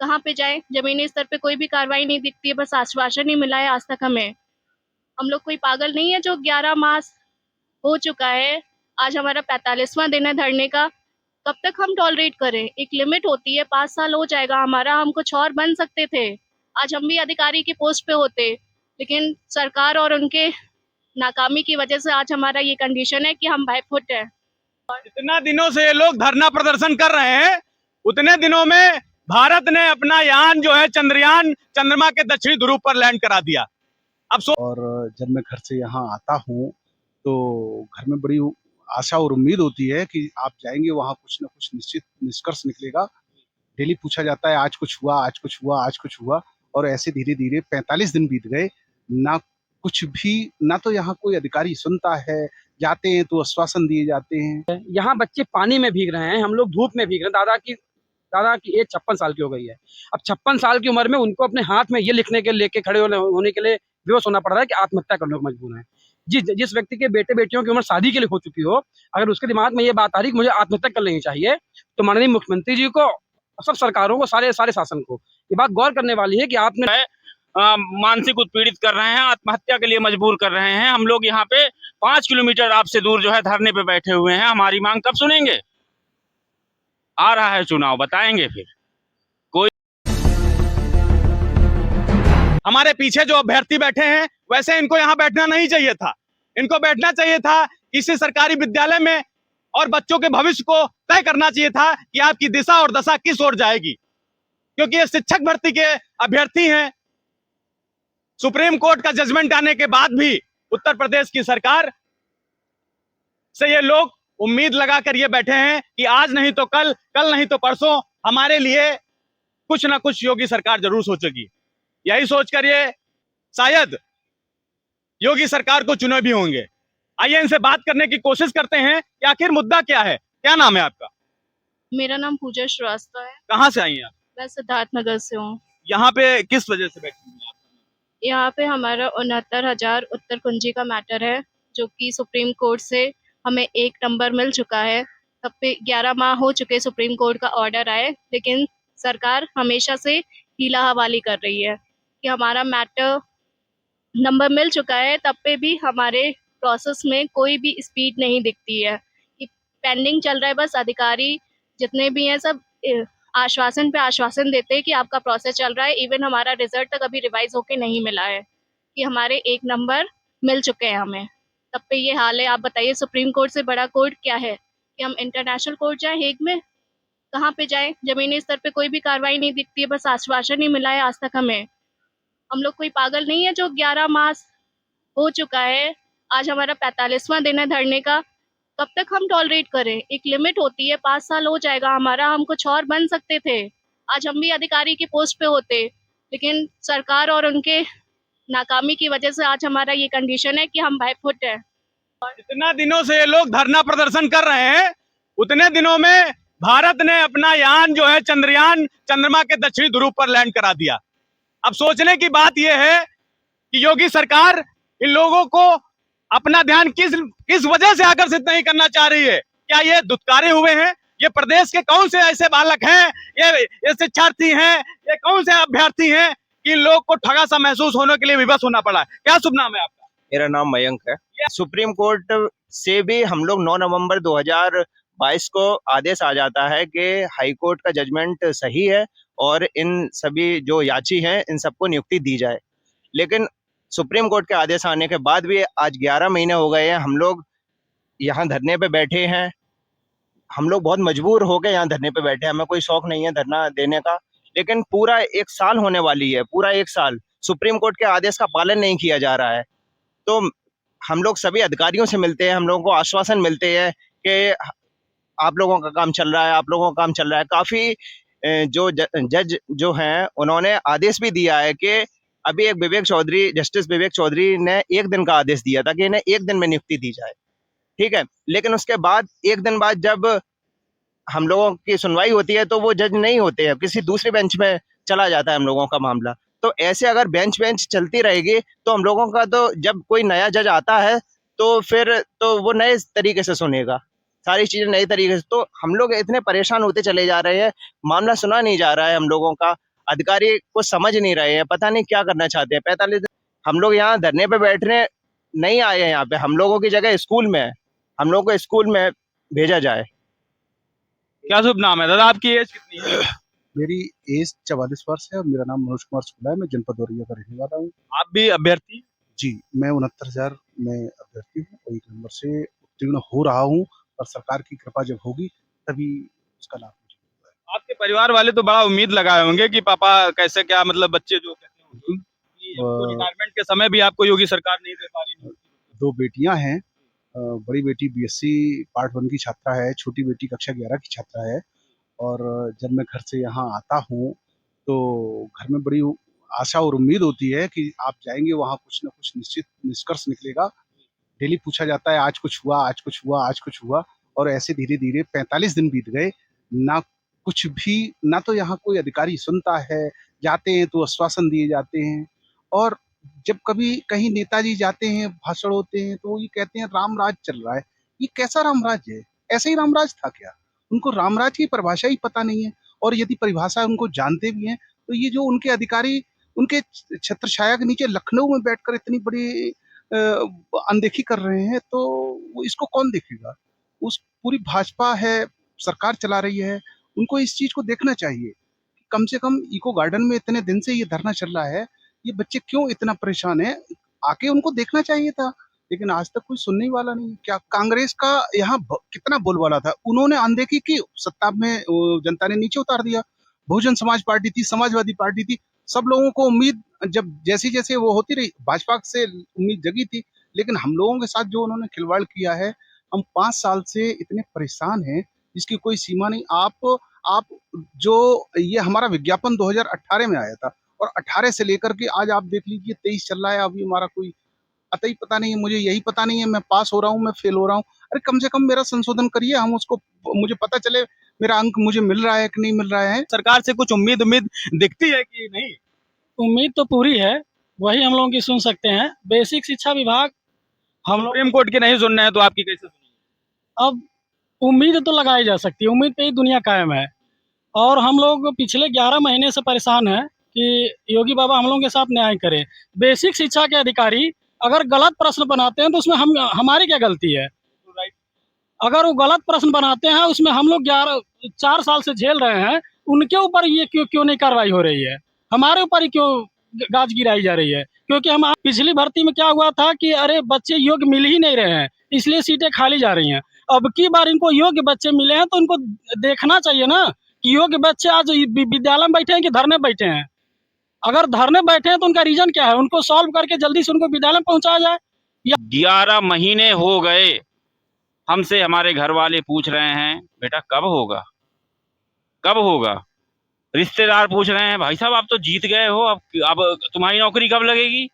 कहाँ पे जाएँ? ज़मीनी स्तर पे कोई भी कार्रवाई नहीं दिखती है, बस आश्वासन ही मिला है आज तक हमें। हम लोग कोई पागल नहीं है जो 11 मास हो चुका है, आज हमारा 45वाँ दिन है धरने का, कब तक हम टॉलरेट करें? एक लिमिट होती है, 5 साल हो जाएगा हमारा, हम कुछ और बन सकते थे। आज हम भी अधिकारी की पोस्ट पे होते, लेकिन सरकार और उनके नाकामी की वजह से आज हमारा ये कंडीशन है कि हम बैकफुट हैं। जितना दिनों से ये लोग धरना प्रदर्शन कर रहे हैं, उतने दिनों में भारत ने अपना यान जो है चंद्रयान चंद्रमा के दक्षिणी ध्रुव पर लैंड करा दिया। और जब मैं घर से यहाँ आता हूँ तो घर में बड़ी आशा और उम्मीद होती है कि आप जाएंगे वहाँ कुछ ना कुछ निश्चित निष्कर्ष निकलेगा। डेली पूछा जाता है आज कुछ हुआ, आज कुछ हुआ, आज कुछ हुआ, और ऐसे धीरे धीरे 45 दिन बीत गए, ना कुछ भी, ना तो यहाँ कोई अधिकारी सुनता है। जाते हैं तो आश्वासन दिए जाते हैं। यहाँ बच्चे पानी में भीग रहे हैं, हम लोग धूप में भीग रहे हैं। दादा की एज 56 साल की हो गई है। अब 56 साल की उम्र में उनको अपने हाथ में ये लिखने के लेके खड़े होने के लिए विवश होना पड़ रहा है कि आत्महत्या करने को मजबूर हैं। जिस व्यक्ति के बेटे बेटियों की उम्र शादी के लिए हो चुकी हो, अगर उसके दिमाग में ये बात आ रही कि मुझे आत्महत्या कर लेनी चाहिए, तो माननीय मुख्यमंत्री जी को, सब सरकारों को, सारे शासन को ये बात गौर करने वाली है कि आपने मानसिक उत्पीड़ित कर रहे हैं, आत्महत्या के लिए मजबूर कर रहे हैं। हम लोग यहाँ पे 5 किलोमीटर आपसे दूर जो है धरने पे बैठे हुए हैं। हमारी मांग कब सुनेंगे? आ रहा है चुनाव, बताएंगे फिर। कोई हमारे पीछे जो अभ्यर्थी बैठे हैं, वैसे इनको यहाँ बैठना नहीं चाहिए था। इनको बैठना चाहिए था किसी सरकारी विद्यालय में, और बच्चों के भविष्य को तय करना चाहिए था कि आपकी दिशा और दशा किस ओर जाएगी, क्योंकि ये शिक्षक भर्ती के अभ्यर्थी हैं। सुप्रीम कोर्ट का जजमेंट आने के बाद भी उत्तर प्रदेश की सरकार से ये लोग उम्मीद लगाकर ये बैठे हैं कि आज नहीं तो कल, कल नहीं तो परसों हमारे लिए कुछ ना कुछ योगी सरकार जरूर सोचेगी। यही सोचकर ये शायद योगी सरकार को चुने भी होंगे। आइए इनसे बात करने की कोशिश करते हैं कि आखिर मुद्दा क्या है। क्या नाम है आपका? मेरा नाम पूजा श्रीवास्तव है। कहाँ से आई हैं आप? मैं सिद्धार्थ नगर से हूँ। यहाँ पे किस वजह से बैठी हैं आप? यहाँ पे हमारा 69,000 उत्तर कुंजी का मैटर है, जो कि सुप्रीम कोर्ट से हमें 1 नंबर मिल चुका है। तब पे 11 माह हो चुके सुप्रीम कोर्ट का ऑर्डर आए, लेकिन सरकार हमेशा से हीला हवाली कर रही है कि हमारा मैटर नंबर मिल चुका है, तब पे भी हमारे प्रोसेस में कोई भी स्पीड नहीं दिखती है कि पेंडिंग चल रहा है। बस अधिकारी जितने भी हैं सब आश्वासन पे आश्वासन देते हैं कि आपका प्रोसेस चल रहा है। इवन हमारा रिजल्ट तक अभी रिवाइज होके नहीं मिला है कि हमारे 1 नंबर मिल चुके हैं हमें, तब पे ये हाल है। आप बताइए सुप्रीम कोर्ट से बड़ा कोर्ट क्या है कि हम इंटरनेशनल कोर्ट जाएं हेग में? कहाँ पे जाएं? ज़मीनी स्तर पे कोई भी कार्रवाई नहीं दिखती है, बस आश्वासन ही मिला है आज तक हमें। हम लोग कोई पागल नहीं है जो 11 मास हो चुका है, आज हमारा 45वाँ दिन है धरने का, कब तक हम टॉलरेट करें? एक लिमिट होती है, 5 साल हो जाएगा हमारा, हम कुछ और बन सकते थे। आज हम भी अधिकारी की पोस्ट पे होते, लेकिन सरकार और उनके नाकामी की वजह से आज हमारा ये कंडीशन है कि हम बैकफुट हैं। जितना दिनों से ये लोग धरना प्रदर्शन कर रहे हैं, उतने दिनों में भारत ने अपना यान जो है चंद्रयान चंद्रमा के दक्षिणी ध्रुव पर लैंड करा दिया। अब सोचने की बात यह है कि योगी सरकार इन लोगों को अपना ध्यान किस वजह से आकर्षित नहीं करना चाह रही है। क्या ये दुत्कारे हुए हैं? ये प्रदेश के कौन से ऐसे बालक हैं, ये शिक्षार्थी हैं, ये कौन से अभ्यर्थी हैं कि इन लोग को ठगा सा महसूस होने के लिए विवश होना पड़ा है? क्या शुभ नाम है आपका? मेरा नाम मयंक है। सुप्रीम कोर्ट से भी हम लोग 9 नवंबर 2022 को आदेश आ जाता है कि हाई कोर्ट का जजमेंट सही है और इन सभी जो याची हैं इन सबको नियुक्ति दी जाए, लेकिन सुप्रीम कोर्ट के आदेश आने के बाद भी आज 11 महीने हो गए हैं, हम लोग यहाँ धरने पे बैठे हैं। हम लोग बहुत मजबूर हो गए यहाँ धरने पे बैठे हैं, हमें कोई शौक नहीं है धरना देने का, लेकिन पूरा 1 साल होने वाली है, पूरा 1 साल सुप्रीम कोर्ट के आदेश का पालन नहीं किया जा रहा है। तो हम लोग सभी अधिकारियों से मिलते हैं, हम लोगों को आश्वासन मिलते हैं कि आप लोगों का काम चल रहा है, आप लोगों का काम चल रहा है। काफ़ी जो जज जो हैं उन्होंने आदेश भी दिया है कि अभी एक जस्टिस विवेक चौधरी ने 1 दिन का आदेश दिया था कि इन्हें 1 दिन में नियुक्ति दी जाए, ठीक है, लेकिन उसके बाद 1 दिन बाद जब हम लोगों की सुनवाई होती है तो वो जज नहीं होते हैं, किसी दूसरे बेंच में चला जाता है हम लोगों का मामला। तो ऐसे अगर बेंच चलती रहेगी तो हम लोगों का, तो जब कोई नया जज आता है तो फिर तो वो नए तरीके से सुनेगा, सारी चीज़ें नए तरीके से। तो हम लोग इतने परेशान होते चले जा रहे हैं, मामला सुना नहीं जा रहा है हम लोगों का। अधिकारी को समझ नहीं रहे हैं, पता नहीं क्या करना चाहते हैं। 45 हम लोग यहाँ धरने पे बैठने नहीं आए हैं। यहाँ पे हम लोगों की जगह स्कूल में है, हम लोगों को स्कूल में भेजा जाए। क्या शुभ नाम है दादा, आपकी एज कितनी है? मेरी एज 44 वर्ष है और मेरा नाम मनोज कुमार शुक्ला है। मैं जनपद औरैया का रहने वाला हूँ। आप भी अभ्यर्थी? जी, मैं 69,000 में अभ्यर्थी हूँ और 1 नंबर से उत्तीर्ण हो रहा हूँ और सरकार की कृपा जब होगी तभी उसका लाभ मुझे मिलेगा। आपके परिवार वाले तो बड़ा उम्मीद लगाए होंगे कि पापा कैसे क्या, मतलब बच्चे जो कहते होंगे कि हमको रिटायरमेंट के समय भी आपको योगी सरकार नहीं दे पा रही। 2 बेटियां हैं। बड़ी बेटी बीएससी पार्ट 1 की छात्रा है, छोटी बेटी कक्षा 11 की छात्रा है। और जब मैं घर से यहाँ आता हूँ तो घर में बड़ी आशा और उम्मीद होती है कि आप जाएंगे वहाँ कुछ ना कुछ निश्चित निष्कर्ष निकलेगा। डेली पूछा जाता है आज कुछ हुआ, आज कुछ हुआ, आज कुछ हुआ, और ऐसे धीरे धीरे 45 दिन बीत गए, ना कुछ भी, ना तो यहाँ कोई अधिकारी सुनता है। जाते हैं तो आश्वासन दिए जाते हैं, और जब कभी कहीं नेताजी जाते हैं, भाषण होते हैं, तो वो ये कहते हैं राम राज चल रहा है। ये कैसा राम राज है? ऐसे ही रामराज था क्या? उनको रामराज की परिभाषा ही पता नहीं है। और यदि परिभाषा उनको जानते भी हैं तो ये जो उनके अधिकारी उनके छत्र छाया के नीचे लखनऊ में बैठकर इतनी बड़ी अनदेखी कर रहे हैं, तो वो इसको कौन देखेगा? उस पूरी भाजपा है, सरकार चला रही है, उनको इस चीज को देखना चाहिए। कम से कम इको गार्डन में इतने दिन से ये धरना चल रहा है, ये बच्चे क्यों इतना परेशान है, आके उनको देखना चाहिए था। लेकिन आज तक कोई सुनने वाला नहीं। क्या कांग्रेस का यहाँ कितना बोलबाला था, उन्होंने अनदेखी की, सत्ता में जनता ने नीचे उतार दिया। बहुजन समाज पार्टी थी, समाजवादी पार्टी थी, सब लोगों को उम्मीद जब जैसी जैसे वो होती रही, भाजपा से उम्मीद जगी थी। लेकिन हम लोगों के साथ जो उन्होंने खिलवाड़ किया है, हम 5 साल से इतने परेशान हैं जिसकी कोई सीमा नहीं। आप जो ये हमारा विज्ञापन 2018 में आया था, और 18 से लेकर के आज आप देख लीजिए 23 चल रहा है, अभी हमारा कोई अतई पता नहीं है। मुझे यही पता नहीं है मैं पास हो रहा हूँ, मैं फेल हो रहा हूँ। अरे कम से कम मेरा संशोधन करिए, हम उसको, मुझे पता चले मेरा अंक मुझे मिल रहा है कि नहीं मिल रहा है। सरकार से कुछ उम्मीद उम्मीद दिखती है कि नहीं? उम्मीद तो पूरी है, वही हम लोगों की सुन सकते हैं। बेसिक शिक्षा विभाग हम लोग, सुप्रीम कोर्ट की नहीं सुन रहे हैं तो आपकी कैसे सुनेंगे? अब उम्मीद तो लगाई जा सकती है, उम्मीद पे ही दुनिया कायम है। और हम लोग पिछले 11 महीने से परेशान हैं कि योगी बाबा हम लोगों के साथ न्याय करें। बेसिक शिक्षा के अधिकारी अगर गलत प्रश्न बनाते हैं तो उसमें हमारी क्या गलती है? अगर वो गलत प्रश्न बनाते हैं, उसमें हम लोग 4 साल से झेल रहे हैं, उनके ऊपर ये क्यों नहीं कार्रवाई हो रही है? हमारे ऊपर ही क्यों गाज गिराई जा रही है? क्योंकि हम पिछली भर्ती में क्या हुआ था कि अरे बच्चे योग्य मिल ही नहीं रहे हैं, इसलिए सीटें खाली जा रही हैं। अब की बार इनको योग्य बच्चे मिले हैं तो इनको देखना चाहिए ना कि योग्य बच्चे आज विद्यालय में बैठे हैं कि धरने बैठे हैं। अगर धरने बैठे हैं तो उनका रीजन क्या है? उनको सॉल्व करके जल्दी से उनको विद्यालय में पहुंचाया जाए। 11 महीने हो गए हमसे हमारे घर वाले पूछ रहे हैं बेटा कब होगा, कब होगा। रिश्तेदार पूछ रहे हैं भाई साहब आप तो जीत गए हो, अब तुम्हारी नौकरी कब लगेगी।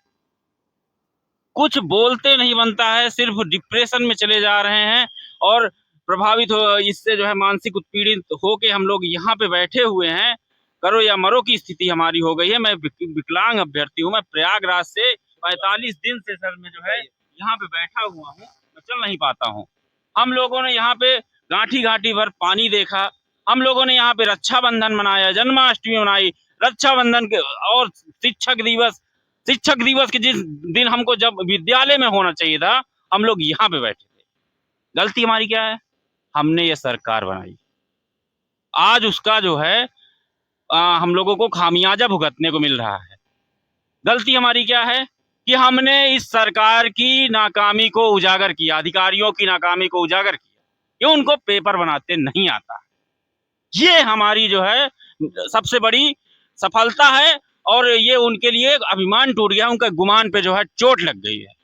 कुछ बोलते नहीं बनता है, सिर्फ डिप्रेशन में चले जा रहे हैं और प्रभावित हो, इससे जो है मानसिक उत्पीड़ित होके हम लोग यहाँ पे बैठे हुए हैं। करो या मरो की स्थिति हमारी हो गई है। मैं विकलांग अभ्यर्थी हूँ, मैं प्रयागराज से 45 दिन से सर मैं जो है यहाँ पे बैठा हुआ हूँ, मैं चल नहीं पाता हूँ। हम लोगों ने यहाँ पे गांठी गांठी भर पानी देखा, हम लोगों ने यहाँ पे रक्षाबंधन मनाया, जन्माष्टमी मनाई, रक्षाबंधन के और शिक्षक दिवस के जिस दिन हमको जब विद्यालय में होना चाहिए था, हम लोग यहाँ पे बैठे थे। गलती हमारी क्या है? हमने ये सरकार बनाई, आज उसका जो है हम लोगों को खामियाजा भुगतने को मिल रहा है। गलती हमारी क्या है कि हमने इस सरकार की नाकामी को उजागर किया, अधिकारियों की नाकामी को उजागर किया कि उनको पेपर बनाते नहीं आता। ये हमारी जो है सबसे बड़ी सफलता है और ये उनके लिए अभिमान टूट गया, उनका गुमान पे जो है चोट लग गई है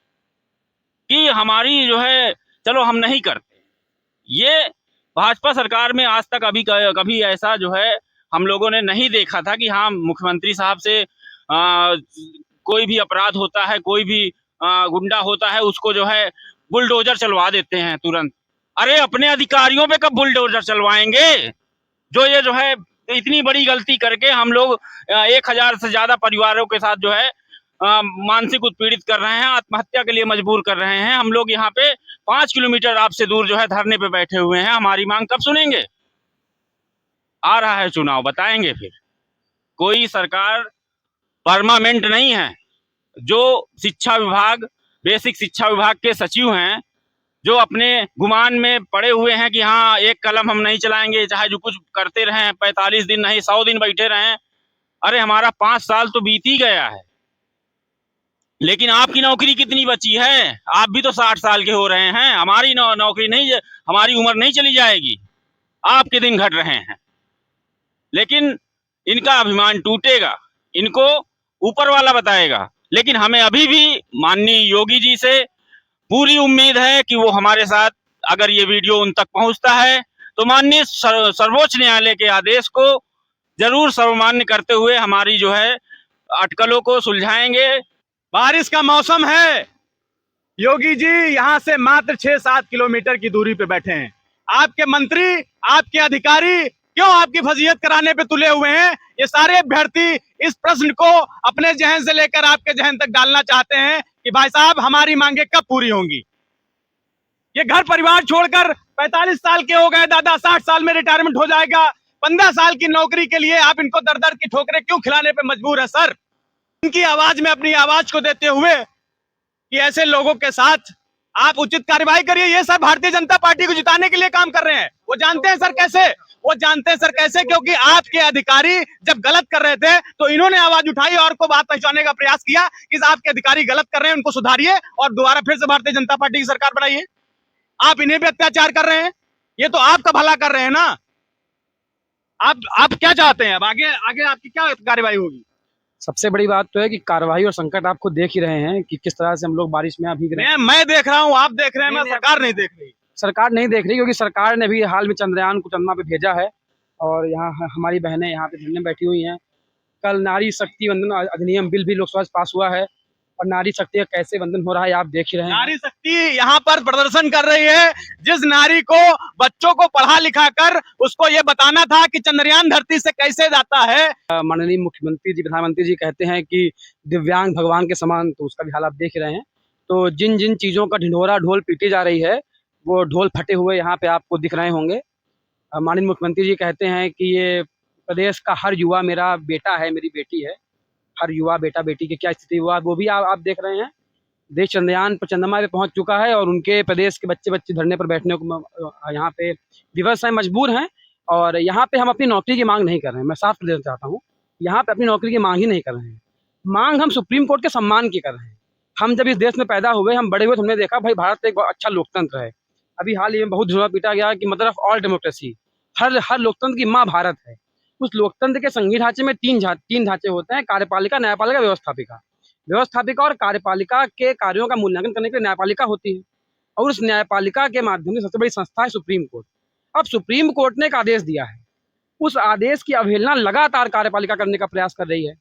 कि हमारी जो है चलो हम नहीं करते। ये भाजपा सरकार में आज तक कभी ऐसा जो है हम लोगों ने नहीं देखा था कि हाँ मुख्यमंत्री साहब से कोई भी अपराध होता है, कोई भी गुंडा होता है, उसको जो है बुलडोजर चलवा देते हैं तुरंत। अरे अपने अधिकारियों पे कब बुलडोजर चलवाएंगे? जो ये जो है इतनी बड़ी गलती करके हम लोग 1000 से ज्यादा परिवारों के साथ जो है मानसिक उत्पीड़ित कर रहे हैं, आत्महत्या के लिए मजबूर कर रहे हैं। हम लोग यहाँ पे 5 किलोमीटर आपसे दूर जो है धरने पे बैठे हुए हैं। हमारी मांग कब सुनेंगे? आ रहा है चुनाव, बताएंगे फिर कोई सरकार परमानेंट नहीं है। जो शिक्षा विभाग, बेसिक शिक्षा विभाग के सचिव हैं, जो अपने गुमान में पड़े हुए हैं कि हाँ एक कलम हम नहीं चलाएंगे, चाहे जो कुछ करते रहें, 45 दिन नहीं 100 दिन बैठे रहें। अरे हमारा 5 साल तो बीत ही गया है, लेकिन आपकी नौकरी कितनी बची है? आप भी तो 60 साल के हो रहे हैं। हमारी नौकरी नहीं, हमारी उम्र नहीं चली जाएगी, आपके दिन घट रहे हैं। लेकिन इनका अभिमान टूटेगा, इनको ऊपर वाला बताएगा। लेकिन हमें अभी भी माननीय योगी जी से पूरी उम्मीद है कि वो हमारे साथ, अगर ये वीडियो उन तक पहुंचता है तो माननीय सर्वोच्च न्यायालय के आदेश को जरूर सर्वमान्य करते हुए हमारी जो है अटकलों को सुलझाएंगे। बारिश का मौसम है, योगी जी यहाँ से मात्र 6-7 किलोमीटर की दूरी पे बैठे हैं। आपके मंत्री, आपके अधिकारी क्यों आपकी फजीहत कराने पे तुले हुए हैं? ये सारे अभ्यर्थी इस प्रश्न को अपने जहन से लेकर आपके जहन तक डालना चाहते हैं कि भाई साहब हमारी मांगे कब पूरी होंगी। ये घर परिवार छोड़कर 45 साल के हो गए दादा, 60 साल में रिटायरमेंट हो जाएगा। 15 साल की नौकरी के लिए आप इनको दर दर की ठोकरें क्यों खिलाने पे मजबूर है सर? इनकी आवाज में अपनी आवाज को देते हुए कि ऐसे लोगों के साथ आप उचित कार्रवाई करिए। ये सब भारतीय जनता पार्टी को जिताने के लिए काम कर रहे हैं। वो जानते हैं सर कैसे, वो जानते हैं सर कैसे, क्योंकि आपके अधिकारी जब गलत कर रहे थे तो इन्होंने आवाज उठाई और को बात पहुंचाने का प्रयास किया कि आपके अधिकारी गलत कर रहे हैं, उनको सुधारिए और दोबारा फिर से भारतीय जनता पार्टी की सरकार बनाइए। आप इन्हें भी अत्याचार कर रहे हैं, ये तो आपका भला कर रहे हैं ना। आप क्या चाहते हैं? अब आगे आगे आपकी क्या कार्रवाई होगी? सबसे बड़ी बात तो है कि कार्रवाई और संकट आप खुद देख ही रहे हैं कि किस तरह से हम लोग बारिश में भीग रहे हैं। मैं देख रहा हूँ, आप देख रहे हैं, मैं सरकार नहीं देख रही। सरकार नहीं देख रही क्योंकि सरकार ने भी हाल में चंद्रयान को चंद्रमा पे भेजा है और यहाँ हमारी बहनें यहाँ पे धरने बैठी हुई हैं। कल नारी शक्ति वंदन अधिनियम बिल भी लोकसभा से पास हुआ है और नारी शक्ति का कैसे वंदन हो रहा है आप देख ही रहे हैं। नारी शक्ति यहाँ पर प्रदर्शन कर रही है। जिस नारी को, बच्चों को पढ़ा लिखा कर उसको ये बताना था कि चंद्रयान धरती से कैसे जाता है। माननीय मुख्यमंत्री जी, प्रधानमंत्री जी कहते हैं कि दिव्यांग भगवान के समान, तो उसका भी हाल आप देख रहे हैं। तो जिन जिन चीज़ों का ढिंढोरा ढोल पीटी जा रही है वो ढोल फटे हुए यहाँ पे आपको दिख रहे होंगे। माननीय मुख्यमंत्री जी कहते हैं कि ये प्रदेश का हर युवा मेरा बेटा है, मेरी बेटी है। हर युवा बेटा बेटी की क्या स्थिति हुआ वो भी आप देख रहे हैं। देश चंद्रयान पर चंद्रमा पे पहुंच चुका है और उनके प्रदेश के बच्चे धरने पर बैठने को यहाँ पे विवश हैं, मजबूर हैं। और यहाँ पे हम अपनी नौकरी की मांग नहीं कर रहे हैं, मैं साफ कर देना चाहता हूँ, यहाँ पे अपनी नौकरी की मांग ही नहीं कर रहे हैं। मांग हम सुप्रीम कोर्ट के सम्मान की कर रहे हैं। हम जब इस देश में पैदा हुए, हम बड़े हुए, तो हमने देखा भाई भारत एक अच्छा लोकतंत्र है। अभी हाल ही में बहुत ढिंढोरा पीटा गया कि मदर ऑफ ऑल डेमोक्रेसी, हर लोकतंत्र की माँ भारत है। उस लोकतंत्र के संघीय ढांचे में तीन ढांचे होते हैं: कार्यपालिका, न्यायपालिका, व्यवस्थापिका। व्यवस्थापिका और कार्यपालिका के कार्यों का मूल्यांकन करने के लिए न्यायपालिका होती है और उस न्यायपालिका के माध्यम से सबसे बड़ी संस्था है सुप्रीम कोर्ट। अब सुप्रीम कोर्ट ने एक आदेश दिया है, उस आदेश की अवहेलना लगातार कार्यपालिका करने का प्रयास कर रही है।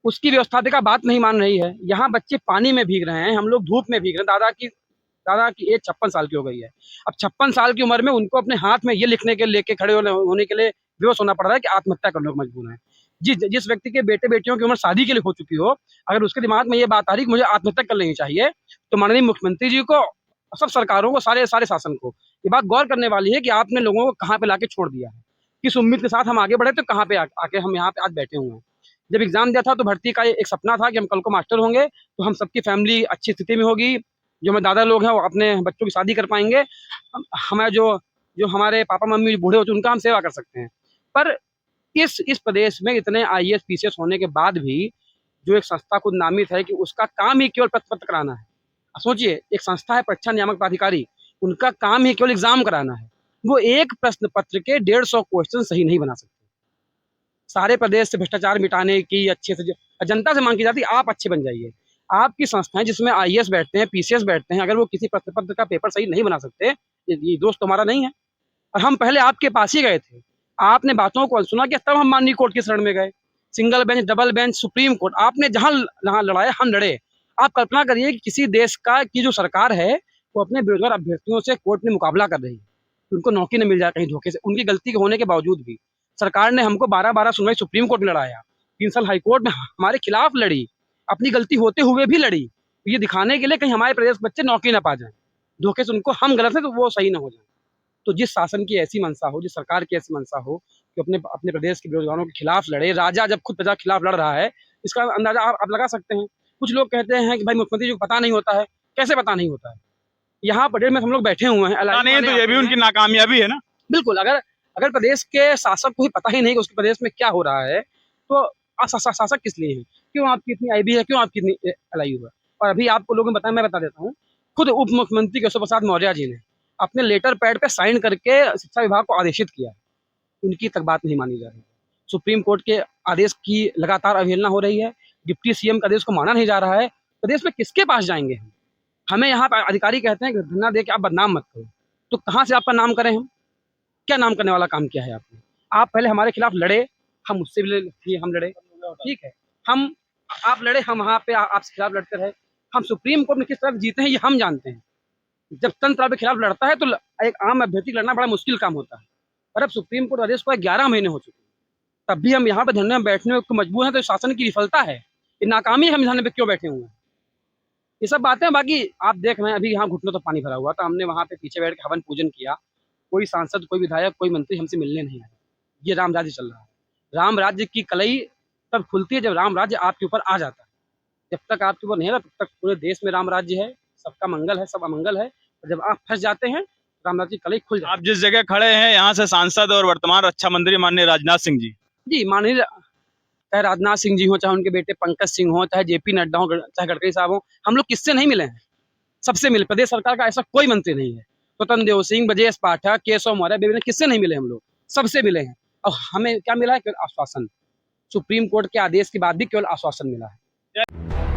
उसकी व्यवस्थापिका बात नहीं मान रही है। यहाँ बच्चे पानी में भीग रहे हैं, हम लोग धूप में भीग रहे हैं। दादा की एज 56 साल की हो गई है। अब 56 साल की उम्र में उनको अपने हाथ में ये लिखने के लेके खड़े होने के लिए विवश होना पड़ रहा है कि आत्महत्या करने को मजबूर है। जिस व्यक्ति के बेटे बेटियों की उम्र शादी के लिए हो चुकी हो, अगर उसके दिमाग में ये बात आ रही कि मुझे आत्महत्या कर लेनी चाहिए, तो माननीय मुख्यमंत्री जी को, सब सरकारों को, सारे शासन को ये बात गौर करने वाली है कि आपने लोगों को कहाँ पे लाके छोड़ दिया है। किस उम्मीद के साथ हम आगे बढ़े तो कहाँ पे आके हम यहाँ पे आज बैठे हुए हैं। जब एग्जाम दिया था तो भर्ती का एक सपना था कि हम कल को मास्टर होंगे तो हम सबकी फैमिली अच्छी स्थिति में होगी, जो हमारे दादा लोग हैं वो अपने बच्चों की शादी कर पाएंगे, हमारे जो हमारे पापा मम्मी बूढ़े होते हैं उनका हम सेवा कर सकते हैं। पर इस प्रदेश में इतने IAS PCS होने के बाद भी जो एक संस्था खुद नामित है कि उसका काम ही केवल प्रश्न पत्र कराना है। सोचिए, एक संस्था है परीक्षा नियामक प्राधिकारी, उनका काम ही केवल एग्जाम कराना है। वो एक प्रश्न पत्र के 150 क्वेश्चन सही नहीं बना सकते। सारे प्रदेश से भ्रष्टाचार मिटाने की अच्छे से जनता से मांग की जाती है, आप अच्छे बन जाइए। आपकी संस्थाएं जिसमें IAS बैठते हैं, PCS बैठते हैं, अगर वो किसी प्रश्न पत्र का पेपर सही नहीं बना सकते, ये दोस्त तुम्हारा नहीं है। और हम पहले आपके पास ही गए थे, आपने बातों को सुना कि तब हम माननीय कोर्ट की शरण में गए। Single bench, double bench, supreme court, आपने जहां लड़ाया हम लड़े। आप कल्पना करिए कि किसी देश की जो सरकार है वो अपने बेरोजगार अभ्यर्थियों से कोर्ट में मुकाबला कर रही है, उनको नौकरी न मिल जाए कहीं धोखे से। उनकी गलती होने के बावजूद भी सरकार ने हमको 12-12 सुनवाई सुप्रीम कोर्ट में लड़ाया, 3 साल हाईकोर्ट में हमारे खिलाफ लड़ी, अपनी गलती होते हुए भी लड़ी, ये दिखाने के लिए कहीं हमारे प्रदेश बच्चे नौकरी ना पा जाए, धोखे से उनको हम गलत है तो वो सही ना हो जाए। तो जिस शासन की ऐसी मंशा हो, जिस सरकार की ऐसी मंशा हो कि अपने अपने प्रदेश के बेरोजगारों के खिलाफ लड़े, राजा जब खुद प्रजा के खिलाफ लड़ रहा है, इसका अंदाजा आप लगा सकते हैं। कुछ लोग कहते हैं कि भाई मुख्यमंत्री जी को पता नहीं होता है। कैसे पता नहीं होता है? यहाँ पटेल में हम लोग बैठे हुए हैं, पता नहीं है तो ये भी उनकी नाकामयाबी है ना। बिल्कुल, अगर प्रदेश के शासक को ही पता ही नहीं कि उसके प्रदेश में क्या हो रहा है, तो शासक किस लिए है? क्यों आपकी इतनी आईबी है? क्यों आपकी इतनी एलआईयू है? और अभी आपको लोगों ने बताया, मैं बता देता हूँ, खुद उप मुख्यमंत्री केशव प्रसाद मौर्य जी ने अपने लेटर पैड पे साइन करके शिक्षा विभाग को आदेशित किया। उनकी तक बात नहीं मानी जा रही है। सुप्रीम कोर्ट के आदेश की लगातार अवहेलना हो रही है। डिप्टी सीएम का आदेश को माना नहीं जा रहा है। प्रदेश में किसके पास जाएंगे हम? हमें यहाँ पर अधिकारी कहते हैं कि धरना दे के आप बदनाम मत करो। तो कहाँ से आपका नाम करें हम? क्या नाम करने वाला काम किया है आपने? आप पहले हमारे खिलाफ लड़े, हम उससे भी हम लड़े, ठीक है। आप लड़े, हम वहाँ पे आपसे खिलाफ लड़ते रहे। हम सुप्रीम कोर्ट में किस तरह जीते हैं ये हम जानते हैं। जब तंत्र आपके खिलाफ लड़ता है तो एक आम अभ्यर्थी लड़ना बड़ा मुश्किल काम होता है। और अब सुप्रीम कोर्ट आदेश को 11 महीने हो चुके हैं, तब भी हम यहाँ पे धरने में बैठने को मजबूर हैं। तो शासन की विफलता है, ये नाकामी है। हम धरने पे क्यों बैठे हुए हैं? ये सब बातें। बाकी आप देख रहे हैं अभी यहाँ घुटनों तो पानी भरा हुआ, तो हमने वहाँ पे पीछे बैठ के हवन पूजन किया। कोई सांसद, कोई विधायक, कोई मंत्री हमसे मिलने नहीं आया। ये राम राज्य चल रहा है। राम राज्य की कलई तब खुलती है जब राम राज्य आपके ऊपर आ जाता है। जब तक आपके ऊपर नहीं है, तब तक पूरे देश में राम राज्य है, सबका मंगल है, सब अमंगल है। और जब आप फंस जाते हैं, राम राज्य की कलई खुल जाती है। आप जिस जगह खड़े हैं यहाँ से सांसद और वर्तमान रक्षा मंत्री माननीय राजनाथ सिंह जी माननीय चाहे राजनाथ सिंह जी हो, चाहे उनके बेटे पंकज सिंह हो, चाहे जेपी नड्डा हो, चाहे गडकरी साहब हो, हम लोग किससे नहीं मिले हैं? सबसे मिले। प्रदेश सरकार का ऐसा कोई मंत्री नहीं है। स्वतंत्र देव सिंह, ब्रजेश पाठक, केशव मौर्य, किससे नहीं मिले हम लोग? सबसे मिले हैं। और हमें क्या मिला है? केवल आश्वासन। सुप्रीम कोर्ट के आदेश के बाद भी केवल आश्वासन मिला है।